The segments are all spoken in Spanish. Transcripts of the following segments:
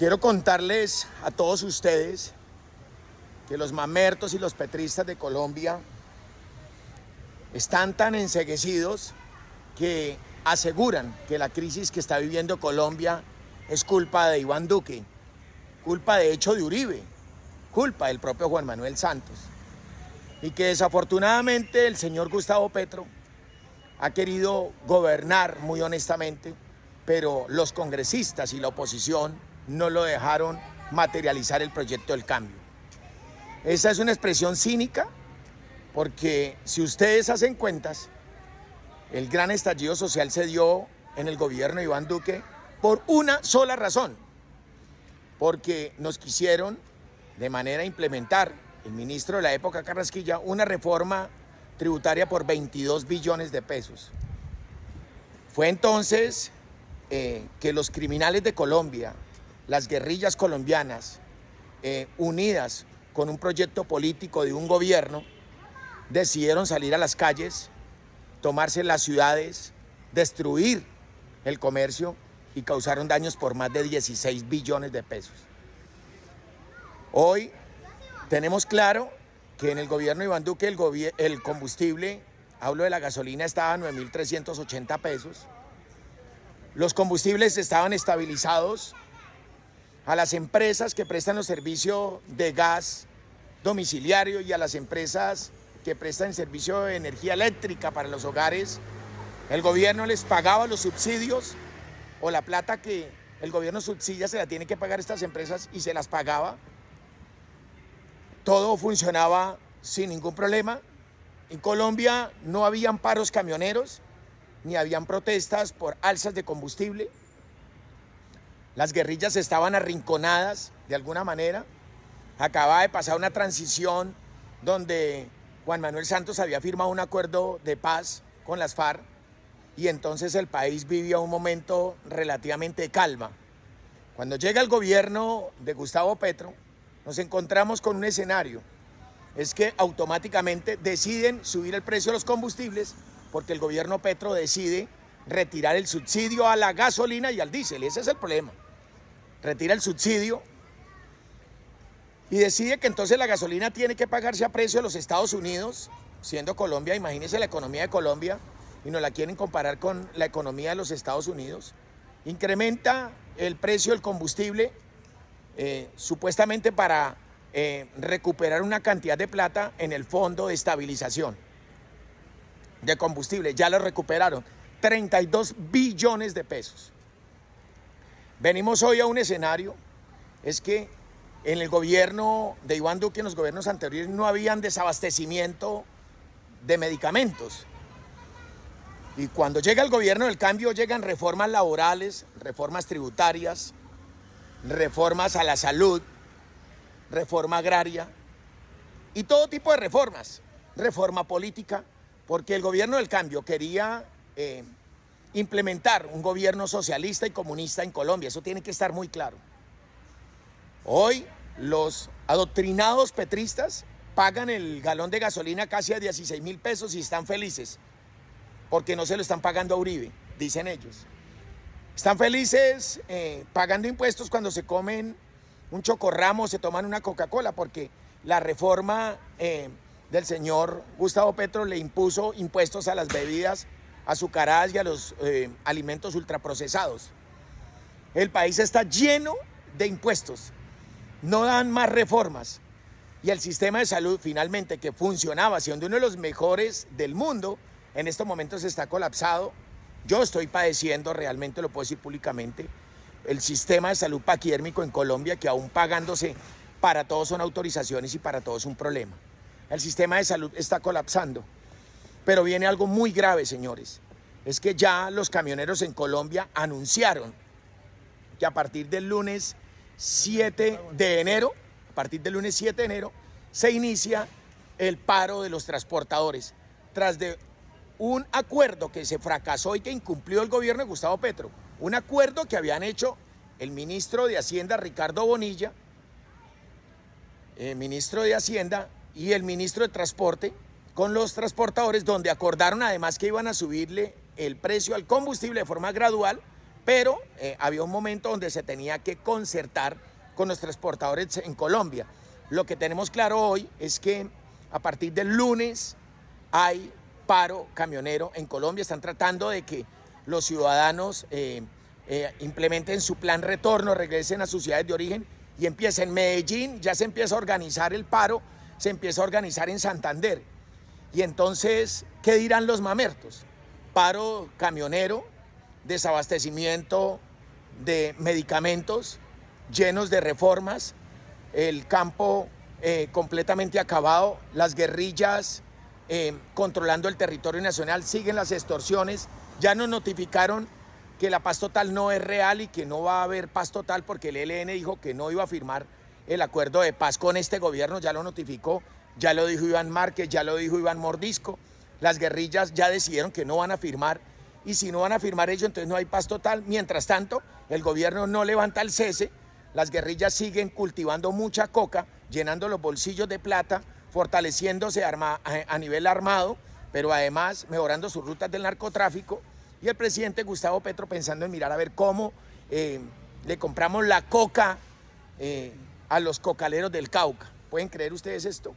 Quiero contarles a todos ustedes que los mamertos y los petristas de Colombia están tan enceguecidos que aseguran que la crisis que está viviendo Colombia es culpa de Iván Duque, culpa de hecho de Uribe, culpa del propio Juan Manuel Santos. Y que desafortunadamente el señor Gustavo Petro ha querido gobernar muy honestamente, pero los congresistas y la oposición no lo dejaron materializar el proyecto del cambio. Esa es una expresión cínica porque si ustedes hacen cuentas, el gran estallido social se dio en el gobierno de Iván Duque por una sola razón, porque nos quisieron de manera implementar el ministro de la época, Carrasquilla, una reforma tributaria por 22 billones de pesos. Fue entonces que los criminales de Colombia, las guerrillas colombianas, unidas con un proyecto político de un gobierno, decidieron salir a las calles, tomarse las ciudades, destruir el comercio y causaron daños por más de 16 billones de pesos. Hoy tenemos claro que en el gobierno de Iván Duque el combustible, hablo de la gasolina, estaba a 9.380 pesos. Los combustibles estaban estabilizados. A las empresas que prestan los servicios de gas domiciliario y a las empresas que prestan el servicio de energía eléctrica para los hogares, el gobierno les pagaba los subsidios o la plata que el gobierno subsidia se la tiene que pagar a estas empresas y se las pagaba. Todo funcionaba sin ningún problema. En Colombia no habían paros camioneros, ni habían protestas por alzas de combustible. Las guerrillas estaban arrinconadas de alguna manera. Acababa de pasar una transición donde Juan Manuel Santos había firmado un acuerdo de paz con las FARC y entonces el país vivía un momento relativamente de calma. Cuando llega el gobierno de Gustavo Petro, nos encontramos con un escenario. Es que automáticamente deciden subir el precio de los combustibles porque el gobierno Petro decide retirar el subsidio a la gasolina y al diésel. Ese es el problema. Retira el subsidio y decide que entonces la gasolina tiene que pagarse a precio de los Estados Unidos, siendo Colombia, imagínense la economía de Colombia, y nos la quieren comparar con la economía de los Estados Unidos. Incrementa el precio del combustible, supuestamente para recuperar una cantidad de plata en el fondo de estabilización de combustible. Ya lo recuperaron, 32 billones de pesos. Venimos hoy a un escenario, es que en el gobierno de Iván Duque, en los gobiernos anteriores, no habían desabastecimiento de medicamentos. Y cuando llega el gobierno del cambio, llegan reformas laborales, reformas tributarias, reformas a la salud, reforma agraria y todo tipo de reformas, reforma política, porque el gobierno del cambio quería implementar un gobierno socialista y comunista en Colombia. Eso tiene que estar muy claro. Hoy los adoctrinados petristas pagan el galón de gasolina casi a 16.000 pesos y están felices porque no se lo están pagando a Uribe, dicen ellos. Están felices pagando impuestos cuando se comen un chocorramo o se toman una Coca-Cola, porque la reforma del señor Gustavo Petro le impuso impuestos a las bebidas azucaradas y a los alimentos ultraprocesados. El país está lleno de impuestos, no dan más reformas. Y el sistema de salud, finalmente, que funcionaba siendo uno de los mejores del mundo, en estos momentos está colapsado. Yo estoy padeciendo, realmente lo puedo decir públicamente, el sistema de salud paquiérmico en Colombia, que aún pagándose para todos son autorizaciones y para todos es un problema. El sistema de salud está colapsando. Pero viene algo muy grave, señores. Es que ya los camioneros en Colombia anunciaron que a partir del lunes 7 de enero, se inicia el paro de los transportadores, tras de un acuerdo que se fracasó y que incumplió el gobierno de Gustavo Petro. Un acuerdo que habían hecho el ministro de Hacienda, Ricardo Bonilla, ministro de Hacienda, y el ministro de Transporte, con los transportadores, donde acordaron además que iban a subirle el precio al combustible de forma gradual, pero había un momento donde se tenía que concertar con los transportadores en Colombia. Lo que tenemos claro hoy es que a partir del lunes hay paro camionero en Colombia. Están tratando de que los ciudadanos implementen su plan retorno, regresen a sus ciudades de origen y empiecen. En Medellín ya se empieza a organizar el paro, se empieza a organizar en Santander. Y entonces, ¿qué dirán los mamertos? Paro camionero, desabastecimiento de medicamentos llenos de reformas, el campo completamente acabado, las guerrillas controlando el territorio nacional, siguen las extorsiones. Ya nos notificaron que la paz total no es real y que no va a haber paz total porque el ELN dijo que no iba a firmar el acuerdo de paz con este gobierno, ya lo notificó, ya lo dijo Iván Márquez, ya lo dijo Iván Mordisco. Las guerrillas ya decidieron que no van a firmar, y si no van a firmar ello, entonces no hay paz total. Mientras tanto, el gobierno no levanta el cese, las guerrillas siguen cultivando mucha coca, llenando los bolsillos de plata, fortaleciéndose a nivel armado, pero además mejorando sus rutas del narcotráfico. Y el presidente Gustavo Petro pensando en mirar a ver cómo le compramos la coca a los cocaleros del Cauca. ¿Pueden creer ustedes esto?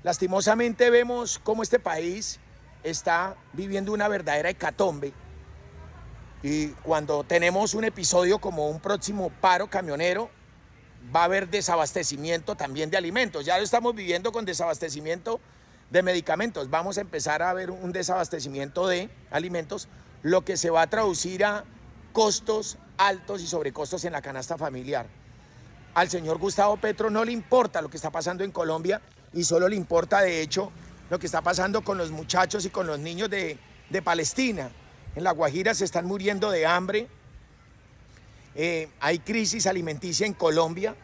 Lastimosamente vemos cómo este país está viviendo una verdadera hecatombe, y cuando tenemos un episodio como un próximo paro camionero, va a haber desabastecimiento también de alimentos. Ya lo estamos viviendo con desabastecimiento de medicamentos. Vamos a empezar a ver un desabastecimiento de alimentos, lo que se va a traducir a costos altos y sobrecostos en la canasta familiar. Al señor Gustavo Petro no le importa lo que está pasando en Colombia, y solo le importa, de hecho, lo que está pasando con los muchachos y con los niños de Palestina. En La Guajira se están muriendo de hambre. Hay crisis alimenticia en Colombia,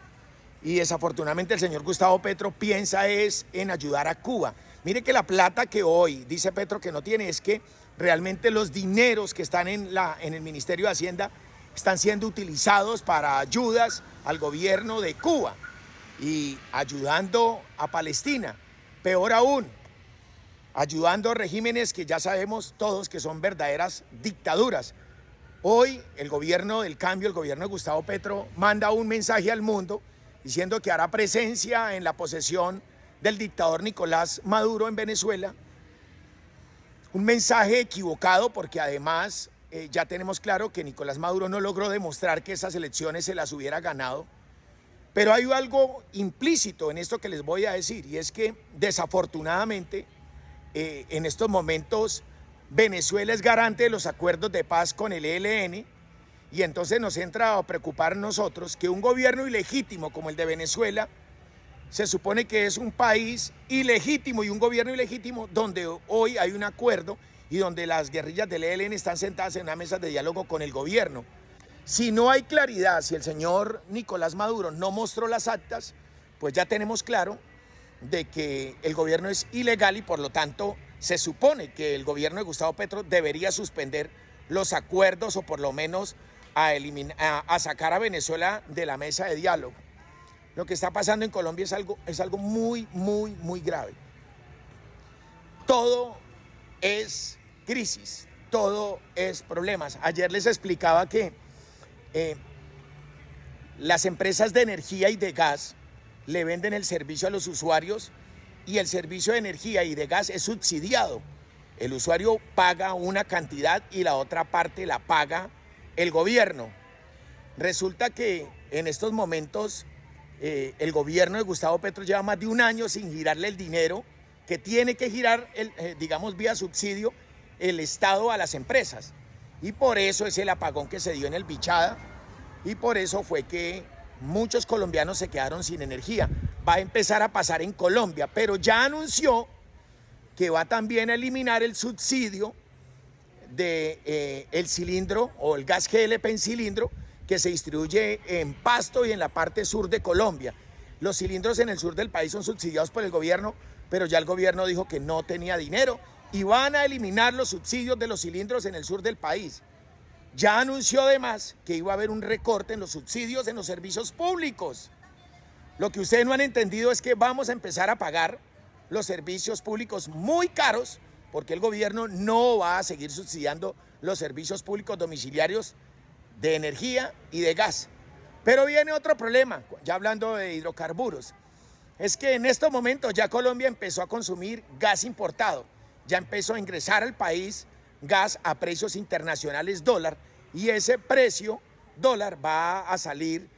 y desafortunadamente el señor Gustavo Petro piensa es en ayudar a Cuba. Mire que la plata que hoy dice Petro que no tiene, es que realmente los dineros que están en el Ministerio de Hacienda están siendo utilizados para ayudas al gobierno de Cuba y ayudando a Palestina. Peor aún, ayudando a regímenes que ya sabemos todos que son verdaderas dictaduras. Hoy el gobierno del cambio, el gobierno de Gustavo Petro, manda un mensaje al mundo diciendo que hará presencia en la posesión del dictador Nicolás Maduro en Venezuela. Un mensaje equivocado, porque además ya tenemos claro que Nicolás Maduro no logró demostrar que esas elecciones se las hubiera ganado. Pero hay algo implícito en esto que les voy a decir, y es que desafortunadamente en estos momentos Venezuela es garante de los acuerdos de paz con el ELN, y entonces nos entra a preocupar nosotros que un gobierno ilegítimo como el de Venezuela se supone que es un país ilegítimo y un gobierno ilegítimo donde hoy hay un acuerdo y donde las guerrillas del ELN están sentadas en una mesa de diálogo con el gobierno. Si no hay claridad, si el señor Nicolás Maduro no mostró las actas, pues ya tenemos claro de que el gobierno es ilegal, y por lo tanto se supone que el gobierno de Gustavo Petro debería suspender los acuerdos, o por lo menos a sacar a Venezuela de la mesa de diálogo. Lo que está pasando en Colombia es algo muy, muy, muy grave. Todo es crisis, todo es problemas. Ayer les explicaba que las empresas de energía y de gas le venden el servicio a los usuarios, y el servicio de energía y de gas es subsidiado. El usuario paga una cantidad y la otra parte la paga el gobierno. Resulta que en estos momentos el gobierno de Gustavo Petro lleva más de un año sin girarle el dinero que tiene que girar, digamos, vía subsidio, el Estado a las empresas. Y por eso es el apagón que se dio en el Bichada, y por eso fue que muchos colombianos se quedaron sin energía. Va a empezar a pasar en Colombia, pero ya anunció que va también a eliminar el subsidio de el cilindro o el gas GLP en cilindro que se distribuye en Pasto y en la parte sur de Colombia. Los cilindros en el sur del país son subsidiados por el gobierno, pero ya el gobierno dijo que no tenía dinero y van a eliminar los subsidios de los cilindros en el sur del país. Ya anunció además que iba a haber un recorte en los subsidios en los servicios públicos. Lo que ustedes no han entendido es que vamos a empezar a pagar los servicios públicos muy caros, porque el gobierno no va a seguir subsidiando los servicios públicos domiciliarios de energía y de gas. Pero viene otro problema, ya hablando de hidrocarburos, es que en estos momentos ya Colombia empezó a consumir gas importado, ya empezó a ingresar al país gas a precios internacionales dólar, y ese precio dólar va a salir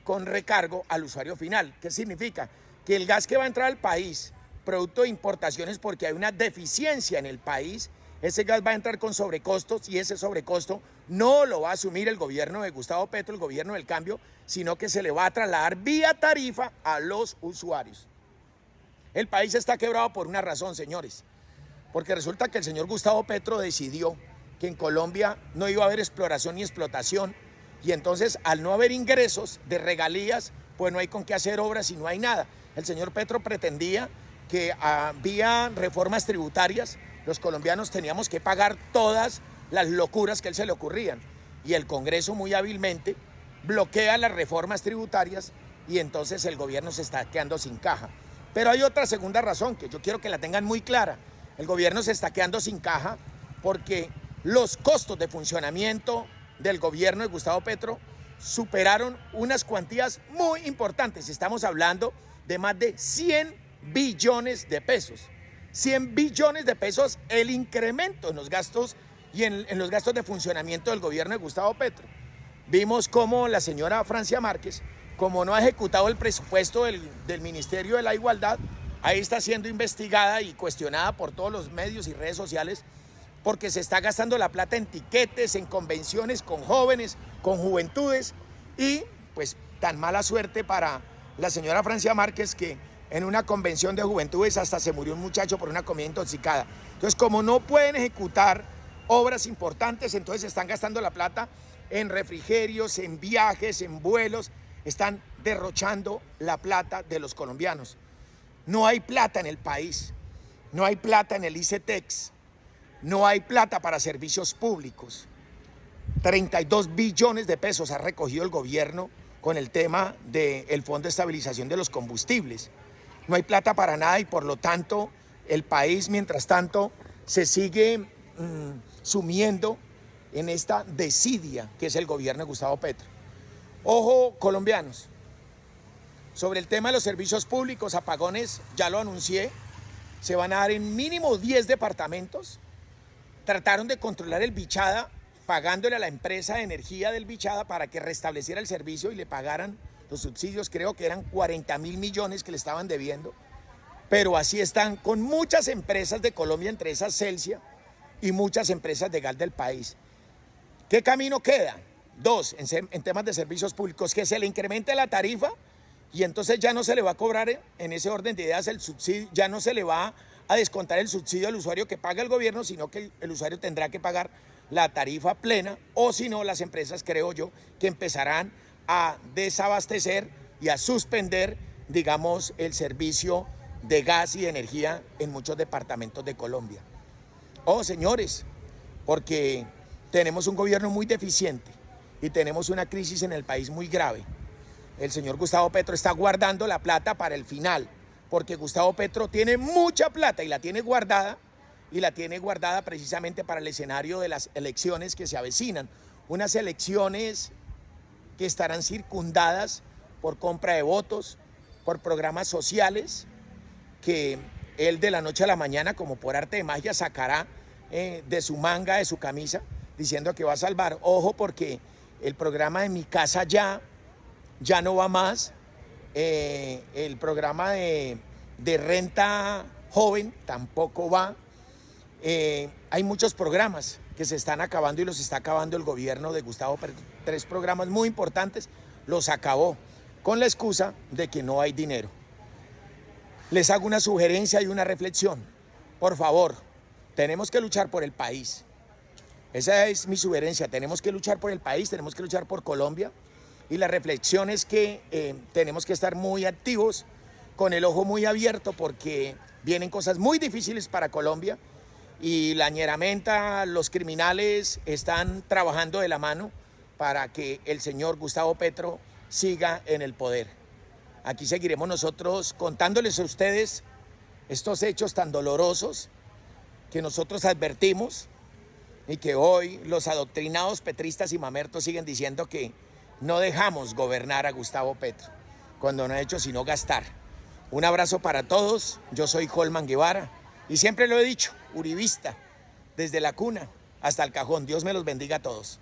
con recargo al usuario final. ¿Qué significa? Que el gas que va a entrar al país, producto de importaciones porque hay una deficiencia en el país, ese gas va a entrar con sobrecostos, y ese sobrecosto no lo va a asumir el gobierno de Gustavo Petro, el gobierno del cambio, sino que se le va a trasladar vía tarifa a los usuarios. El país está quebrado por una razón, señores, porque resulta que el señor Gustavo Petro decidió que en Colombia no iba a haber exploración ni explotación, y entonces al no haber ingresos de regalías, pues no hay con qué hacer obras y no hay nada. El señor Petro pretendía que vía reformas tributarias los colombianos teníamos que pagar todas las locuras que a él se le ocurrían, y el Congreso muy hábilmente bloquea las reformas tributarias, y entonces el gobierno se está quedando sin caja. Pero hay otra segunda razón que yo quiero que la tengan muy clara. El gobierno se está quedando sin caja porque los costos de funcionamiento del gobierno de Gustavo Petro superaron unas cuantías muy importantes. Estamos hablando de más de 100 billones de pesos. 100 billones de pesos el incremento en los gastos y en los gastos de funcionamiento del gobierno de Gustavo Petro. Vimos cómo la señora Francia Márquez, como no ha ejecutado el presupuesto del Ministerio de la Igualdad, ahí está siendo investigada y cuestionada por todos los medios y redes sociales, porque se está gastando la plata en tiquetes, en convenciones con jóvenes, con juventudes, y pues tan mala suerte para la señora Francia Márquez que en una convención de juventudes hasta se murió un muchacho por una comida intoxicada. Entonces, como no pueden ejecutar obras importantes, entonces están gastando la plata en refrigerios, en viajes, en vuelos, están derrochando la plata de los colombianos. No hay plata en el país, no hay plata en el ICETEX, no hay plata para servicios públicos. 32 billones de pesos ha recogido el gobierno con el tema del Fondo de Estabilización de los Combustibles. No hay plata para nada, y por lo tanto el país, mientras tanto, se sigue sumiendo en esta desidia que es el gobierno de Gustavo Petro. Ojo, colombianos, sobre el tema de los servicios públicos, apagones, ya lo anuncié, se van a dar en mínimo 10 departamentos. Trataron de controlar el Bichada pagándole a la empresa de energía del Bichada para que restableciera el servicio y le pagaran los subsidios. Creo que eran 40.000 millones que le estaban debiendo, pero así están con muchas empresas de Colombia, entre esas Celsia, y muchas empresas de gas del país. ¿Qué camino queda? Dos, en temas de servicios públicos, que se le incremente la tarifa, y entonces ya no se le va a cobrar, en ese orden de ideas, el subsidio, ya no se le va a descontar el subsidio al usuario que paga el gobierno, sino que el usuario tendrá que pagar la tarifa plena, o si no, las empresas, creo yo, que empezarán a desabastecer y a suspender, digamos, el servicio de gas y de energía en muchos departamentos de Colombia. Oh, señores, porque tenemos un gobierno muy deficiente y tenemos una crisis en el país muy grave. El señor Gustavo Petro está guardando la plata para el final, porque Gustavo Petro tiene mucha plata y la tiene guardada precisamente para el escenario de las elecciones que se avecinan, unas elecciones que estarán circundadas por compra de votos, por programas sociales que él de la noche a la mañana, como por arte de magia, sacará de su manga, de su camisa, diciendo que va a salvar. Ojo, porque el programa de Mi Casa ya no va más, el programa de renta joven tampoco va. Hay muchos programas que se están acabando y los está acabando el gobierno de Gustavo Petro. 3 programas muy importantes los acabó con la excusa de que no hay dinero. Les hago una sugerencia y una reflexión. Por favor, tenemos que luchar por el país. Esa es mi sugerencia. Tenemos que luchar por el país, tenemos que luchar por Colombia. Y la reflexión es que tenemos que estar muy activos, con el ojo muy abierto, porque vienen cosas muy difíciles para Colombia. Y la ñeramenta, los criminales están trabajando de la mano para que el señor Gustavo Petro siga en el poder. Aquí seguiremos nosotros contándoles a ustedes estos hechos tan dolorosos que nosotros advertimos, y que hoy los adoctrinados petristas y mamertos siguen diciendo que no dejamos gobernar a Gustavo Petro, cuando no ha hecho sino gastar. Un abrazo para todos, yo soy Holman Guevara y siempre lo he dicho, uribista, desde la cuna hasta el cajón. Dios me los bendiga a todos.